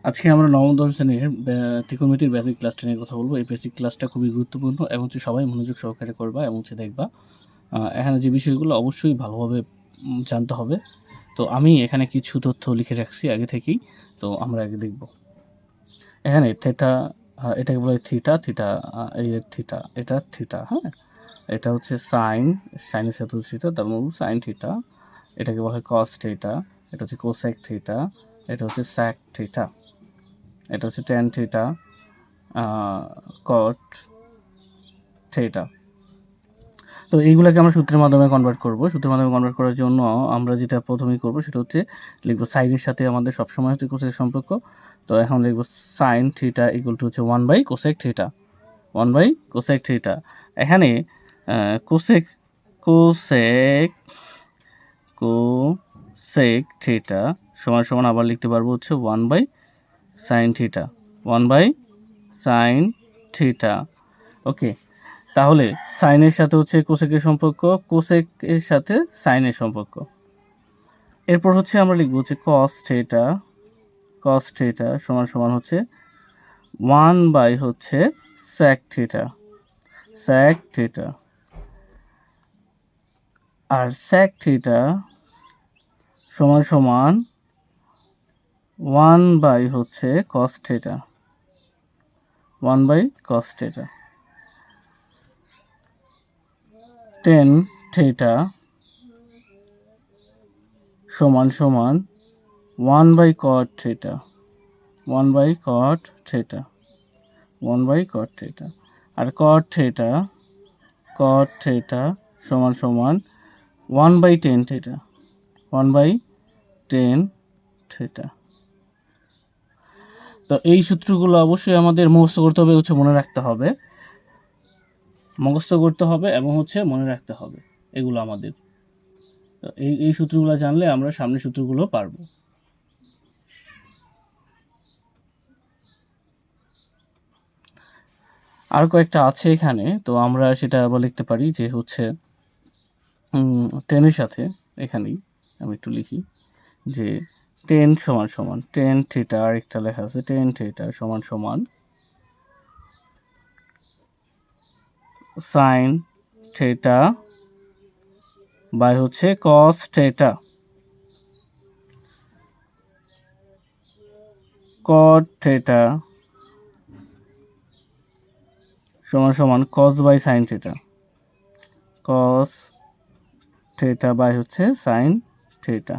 আজকে আমরা নবম দশম শ্রেণীর ত্রিকোণমিতির বেসিক ক্লাসটা নিয়ে কথা বলবো। এই বেসিক ক্লাসটা খুবই গুরুত্বপূর্ণ এবং সবাই মনোযোগ সহকারে করবা এবং দেখবা। এখানে যে বিষয়গুলো অবশ্যই ভালোভাবে জানতে হবে। তো আমি এখানে কিছু তথ্য লিখে রাখছি আগে থেকেই, তো আমরা আগে দেখব। এখানে থিটা, এটাকে বলে থিটা, থিটা এই থিটা, এটা থিটা, হ্যাঁ, এটা হচ্ছে সাইনের সাথে থিটা, তার মানে সাইন থিটা। এটাকে বলা হয় কস থিটা, এটা হচ্ছে কোসেক থিটা, এটা হচ্ছে স্যাক থিটা, এটা হচ্ছে ট্যান থিটা, কট থিটা। তো এইগুলোকে আমরা সূত্রের মাধ্যমে কনভার্ট করব। সূত্রের মাধ্যমে কনভার্ট করার জন্য আমরা যেটা প্রথমেই করব সেটা হচ্ছে লিখব সাইনের সাথে আমাদের সবসময় হচ্ছে কোসেকের সম্পর্ক। তো এখন লিখব সাইন থিটা ইকুয়াল টু হচ্ছে 1 / কোসেক থিটা, 1 / কোসেক থিটা। এখানে কোসেক কোসেক কোসেক থিটা সমান সমান আবার লিখতে পারবো হচ্ছে 1 / সাইন থিটা, 1 / সাইন থিটা। ওকে, তাহলে সাইনের সাথে হচ্ছে কোসেকের সম্পর্ক, কোসেকের সাথে সাইনের সম্পর্ক। এরপর হচ্ছে আমরা লিখব হচ্ছে কস থিটা সমান সমান হচ্ছে 1 / হচ্ছে স্যাক থিটা, আর স্যাক থিটা সমান সমান 1 / হচ্ছে cos theta, 1 / cos theta. Tan theta সমান সমান 1 / cot theta, 1 / cot theta, 1 / cot theta. আর কট থিটা সমান সমান 1 / টেন থিটা, 1 / টেন থিটা। তো এই সূত্রগুলো অবশ্যই আমাদের মুখস্থ করতে হবে, মনে রাখতে হবে, এবং মনে রাখতে হবে এগুলো আমাদের। তো এই সূত্রগুলো জানলে আমরা সামনের সূত্রগুলো পারবো। আর কয়েকটা আছে এখানে, তো আমরা সেটা আবার লিখতে পারি যে হচ্ছে টেনের সাথে, এখানেই আমি একটু লিখি যে টেন সমান সমান টেন থিটা, আরেকটা লেখা আছে টেন থিটা সমান সমান সাইন থিটা বাই হচ্ছে কস থিটা, কট থিটা সমান সমান cos by sine theta, cos theta by হচ্ছে সাইন থিটা।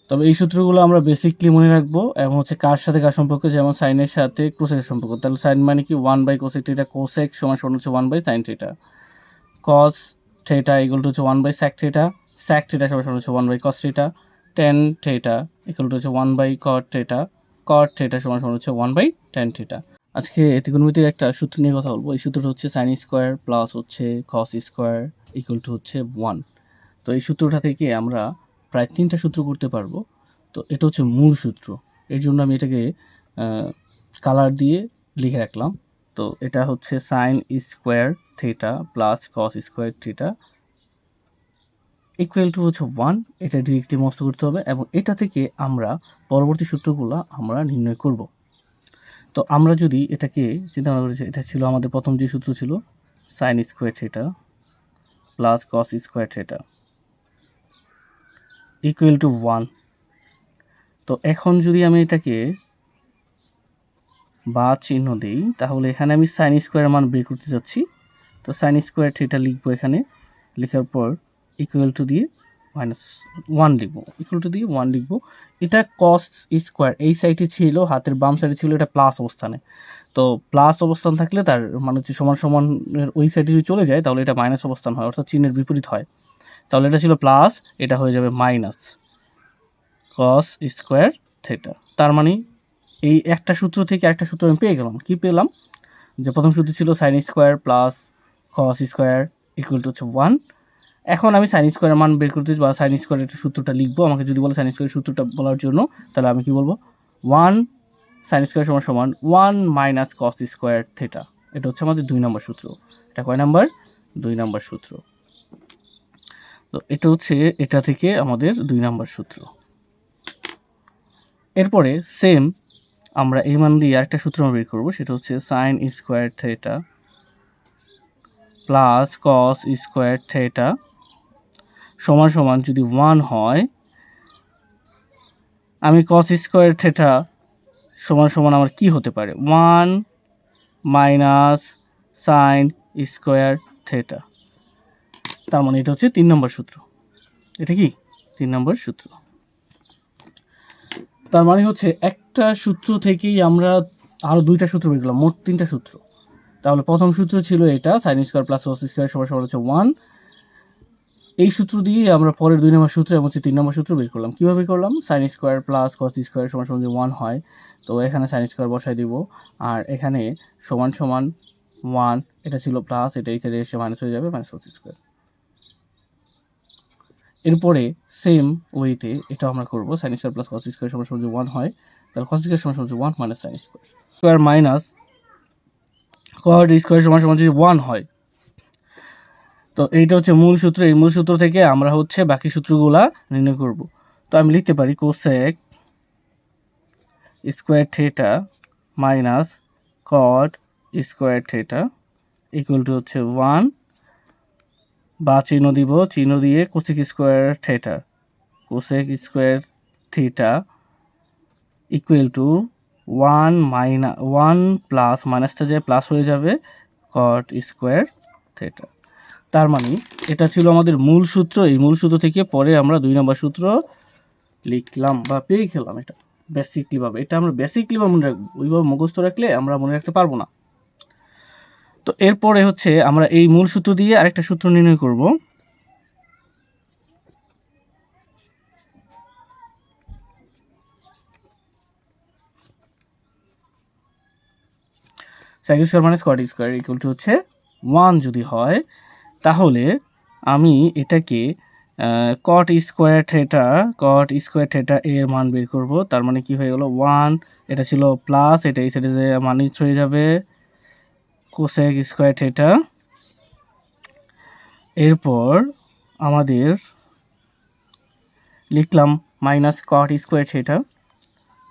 তবে এই সূত্রগুলো আমরা বেসিকলি মনে রাখবো এবং হচ্ছে কার সাথে কার সম্পর্ক, যেমন সাইনের সাথে কোসেকের সম্পর্ক। তাহলে সাইন মানে কি 1 / কোসেক থিটা, কোসেক সমান সমান হচ্ছে 1 / sign theta, cos theta equal to হচ্ছে 1 / স্যাক থিটা, স্যাক থিটা সমান সমান হচ্ছে 1 / cos theta, tan theta equal to হচ্ছে 1 / কট থিটা, কট থিটা সমান সমান হচ্ছে 1 / টেন থিটা। আজকে ত্রিকোণমিতির একটা সূত্র নিয়ে কথা বলবো। এই সূত্রটা হচ্ছে সাইন স্কোয়ার প্লাস হচ্ছে কস স্কোয়ার ইকুয়াল টু হচ্ছে 1। তো এই সূত্রটা থেকে আমরা প্রায় 3টা সূত্র করতে পারবো। তো এটা হচ্ছে মূল সূত্র, এর জন্য আমি এটাকে কালার দিয়ে লিখে রাখলাম। তো এটা হচ্ছে sine square theta plus cos square theta equal to হচ্ছে 1। এটা ডিরেক্টলি মুখস্থ করতে হবে এবং এটা থেকে আমরা পরবর্তী সূত্রগুলো আমরা নির্ণয় করব। তো আমরা যদি এটাকে চিন্তা ভাবনা করি, এটা ছিল আমাদের প্রথম যে সূত্র ছিল sine square theta plus cos square theta equal to 1। তো এখন যদি আমি এটাকে বা চিহ্ন দিই, তাহলে এখানে আমি সাইন স্কোয়ারের মান বের করতে যাচ্ছি। তো সাইন স্কোয়ার থিটা লিখবো, এখানে লেখার পর ইকুয়াল টু দিয়ে -1 লিখবো, ইকুয়াল টু দিয়ে 1 লিখবো। এটা কস স্কোয়ার এই সাইডে ছিল, হাতের বাম সাইডে ছিল এটা প্লাস অবস্থানে। তো প্লাস অবস্থান থাকলে তার মানে হচ্ছে সমান সমানের ওই সাইডে যদি চলে যায় তাহলে এটা মাইনাস অবস্থান হয়, অর্থাৎ চিহ্নের বিপরীত হয়। তাহলে এটা ছিল প্লাস, এটা হয়ে যাবে মাইনাস কস স্কোয়ার থিটা। তার মানে এই একটা সূত্র থেকে একটা সূত্র আমি পেয়ে গেলাম। কি পেলাম? যে প্রথম সূত্র ছিল sine square plus cos square equal to হচ্ছে 1। এখন আমি সাইন স্কোয়ারের মান বের করতে বা সাইন স্কোয়ারের সূত্রটা লিখবো। আমাকে যদি বলে সাইন স্কোয়ারের সূত্রটা বলার জন্য, তাহলে আমি কি বলবো? 1 সাইন স্কোয়ার সমান সমান 1 মাইনাস কস স্কোয়ার থিটা। এটা হচ্ছে আমাদের 2 নম্বর সূত্র। এটা কয় নাম্বার? 2 নম্বর সূত্র। তো এটা হচ্ছে এটা থেকে আমাদের 2 নম্বর সূত্র। এরপরে সেম আমরা এই মান দিয়ে আরেকটা সূত্র বের করবো, সেটা হচ্ছে sine square theta plus cos square theta সমান সমান যদি 1 হয়, আমি কস স্কোয়ার থিটা সমান সমান আমার কি হতে পারে, 1 মাইনাস সাইন স্কোয়ার থিটা। তার মানে এটা হচ্ছে 3 নম্বর সূত্র। এটা কি 3 নম্বর সূত্র। তার মানে হচ্ছে একটা সূত্র থেকেই আমরা আরও 2টা সূত্র বের করলাম, মোট 3টা সূত্র। তাহলে প্রথম সূত্র ছিল এটা, sine square plus cos square সমান সমান হচ্ছে 1। এই সূত্র দিয়ে আমরা পরের 2 নম্বর সূত্র এবং 3 নম্বর সূত্র বের করলাম। কীভাবে করলাম, sine square plus cos square সমান সমান যে 1 হয়, তো এখানে সাইন স্কোয়ার বসাই দিব, আর এখানে সমান সমান 1, এটা ছিল প্লাস, এটা এই সাইডে এসে মাইনাস হয়ে যাবে, মাইনাস কস স্কোয়ার। এরপরে সেম ওয়েতে এটা আমরা করবো, sine square plus cos square সমান সমান যে 1 হয়, তাহলে কস স্কোয়ার সমান সমান যে 1 minus sine square minus cot square সমান সমান যদি 1 হয়, তো এইটা হচ্ছে মূল সূত্র। এই মূল সূত্র থেকে আমরা হচ্ছে বাকি সূত্রগুলা নির্ণয় করব। তো আমি লিখতে পারি cosec square theta minus cot square theta equal to হচ্ছে 1, বা চিহ্ন দিব, চিহ্ন দিয়ে cosec square theta, cosec square theta equal to 1 plus মাইনাসটা যে প্লাস হয়ে যাবে কট স্কোয়ার থিটা। তার মানে এটা ছিল আমাদের মূল সূত্র। এই মূল সূত্র থেকে পরে আমরা 2 নম্বর সূত্র লিখলাম বা পেয়ে গেলাম। এটা বেসিকলিভাবে, এটা আমরা বেসিকলিভাবে মনে রাখবো, ওইভাবে মুখস্থ রাখলে আমরা মনে রাখতে পারবো না। তো এরপরে হচ্ছে আমরা এই মূল সূত্র দিয়ে আরেকটা সূত্র নির্ণয় করব। Sec square minus cot square equal to হচ্ছে 1 যদি হয়, তাহলে আমি এটাকে কট স্কোয়ার থিটা এর মান বের করব। তার মানে কি হয়ে গেল, 1, এটা ছিল প্লাস, এটা এই সাইডে যে মাইনাস হয়ে যাবে কোসেক স্কোয়ার থিটা। এরপর আমাদের লিখলাম মাইনাস কট স্কোয়ার থিটা।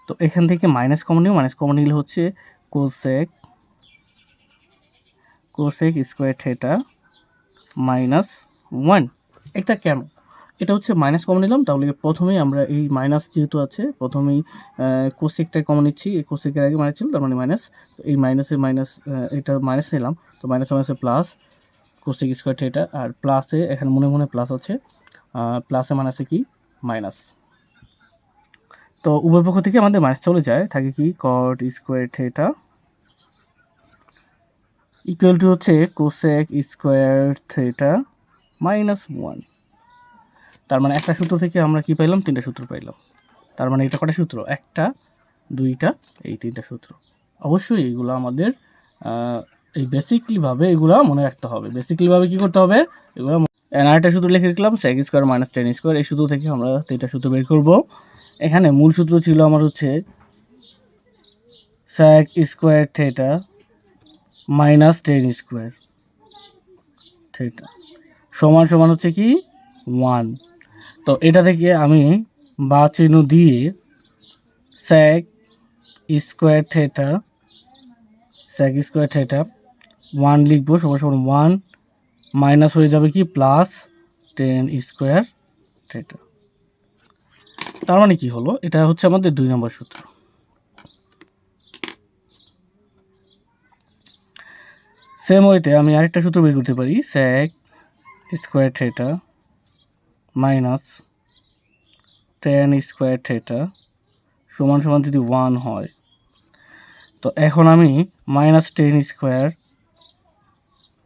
তো এখান থেকে মাইনাস কমন নিব, মাইনাস কমন নিলে হচ্ছে কোসেক স্কোয়ার থিটা মাইনাস 1। এটা কেন, এটা হচ্ছে মাইনাস কমন নিলাম, তাহলে প্রথমেই আমরা এই মাইনাস যেহেতু আছে, প্রথমেই কোসেকটা কমন নিচ্ছি, এই কোসেকের আগে মাইনাস ছিল, তার মানে মাইনাস, তো এই মাইনাসে মাইনাস, এটা মাইনাস নিলাম, তো মাইনাস মাইনাসে প্লাস কোসেক স্কোয়ার থিটা, আর প্লাসে এখানে মনে মনে প্লাস আছে, প্লাসে মাইনাসে কি মাইনাস, তো উভয় পক্ষ থেকে আমাদের মাইনাস চলে যায়, থাকে কি cot square theta equal to হচ্ছে কোসেক স্কোয়ার থিটা মাইনাস 1। তার মানে একটা সূত্র থেকে আমরা কি পাইলাম, 3টা সূত্র পাইলাম। তার মানে এটা কটা সূত্র, 1টা 2টা, এই 3টা সূত্র। অবশ্যই এইগুলো আমাদের এই বেসিকলিভাবে এগুলো মনে রাখতে হবে। বেসিকলিভাবে কি করতে হবে, এগুলো আরেকটা সূত্র লিখে রাখলাম, sec square minus tan square. এই সূত্র থেকে আমরা 3টা সূত্র বের করব। এখানে মূল সূত্র ছিল আমার হচ্ছে sec square theta minus tan square theta সমান সমান হচ্ছে কি 1। তো এটা থেকে আমি বা চিহ্ন দিয়ে সেক স্কোয়ার থিটা 1 লিখবো, সমান সমান 1 মাইনাস হয়ে যাবে কি প্লাস টেন স্কোয়ার থিটা। তার মানে কি হলো, এটা হচ্ছে আমাদের 2 নম্বর সূত্র। সেম ওয়েতে আমি আরেকটা সূত্র বের করতে পারি, sec square theta minus tan square theta সমান সমান যদি 1 হয়, তো এখন আমি মাইনাস টেন স্কোয়ার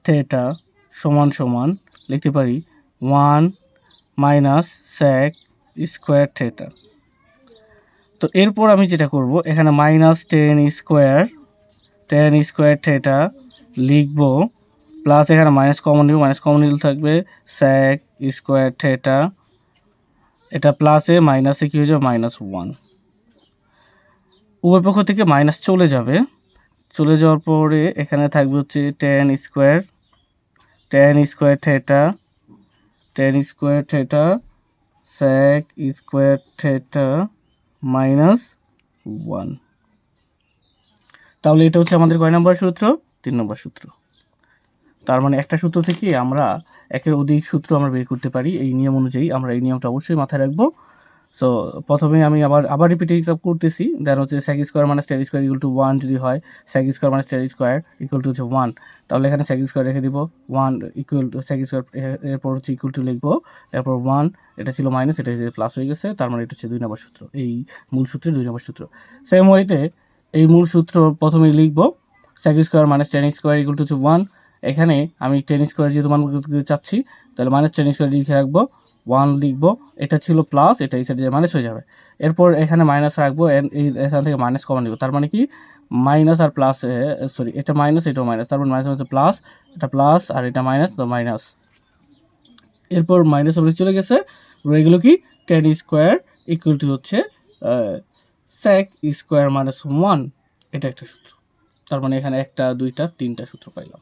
থিটা সমান সমান লিখতে পারি 1 মাইনাস সেক স্কোয়ার থিটা। তো এরপর আমি যেটা করব, এখানে মাইনাস টেন স্কোয়ার থিটা লিখবো, প্লাস এখানে মাইনাস কমন নিব, মাইনাস কমন নিলে থাকবে সেক স্কোয়ার থিটা, এটা প্লাসে মাইনাসে কী হয়ে যাবে মাইনাস 1। উভয় পক্ষ থেকে মাইনাস চলে যাবে, চলে যাওয়ার পরে এখানে থাকবে হচ্ছে tan square theta sec square theta minus 1। তাহলে এটা হচ্ছে আমাদের কয় নম্বর সূত্র? 3 নম্বর সূত্র। তার মানে একটা সূত্র থেকে আমরা একের অধিক সূত্র আমরা বের করতে পারি এই নিয়ম অনুযায়ী। আমরা এই নিয়মটা অবশ্যই মাথায় রাখবো। সো প্রথমে আমি আবার রিপিট করতেছি। দেন হচ্ছে sec square minus tan square equal two 1 যদি হয়, sec square minus tan square equal to হচ্ছে 1। তাহলে এখানে sec স্কোয়ার রেখে দিব, 1 ইকুয়াল টু sec স্কোয়ার, এরপর হচ্ছে ইকুয়াল টু লিখবো, এরপর 1, এটা ছিল মাইনাস, এটা প্লাস হয়ে গেছে, তার মানে এটা হচ্ছে 2 নম্বর সূত্র। এই মূল সূত্রের 2 নম্বর সূত্র। সেম ওয়েতে এই মূল সূত্র প্রথমেই লিখবো, sec square minus tan square equal to হচ্ছে 1। এখানে আমি tan স্কোয়ার যেহেতু মান করতে চাচ্ছি, তাহলে মাইনাস tan স্কোয়ার লিখে রাখবো, 1 লিখবো, এটা ছিল প্লাস, এটা এই সাইডে মাইনাস হয়ে যাবে। এরপর এখানে মাইনাস রাখবো, এই এখান থেকে মাইনাস কমন নিব, তার মানে কি মাইনাস আর প্লাস, সরি এটা মাইনাস এটাও মাইনাস, তারপর মাইনাস হচ্ছে প্লাস, এটা প্লাস আর এটা মাইনাস, তো মাইনাস। এরপর মাইনাস ওপরে চলে গেছে, রয়ে গেল কি tan স্কোয়ার ইকুয়াল টু হচ্ছে sec স্কোয়ার মাইনাস 1, এটা একটা সূত্র। তার মানে এখানে 1, 2, 3টা সূত্র পাইলাম।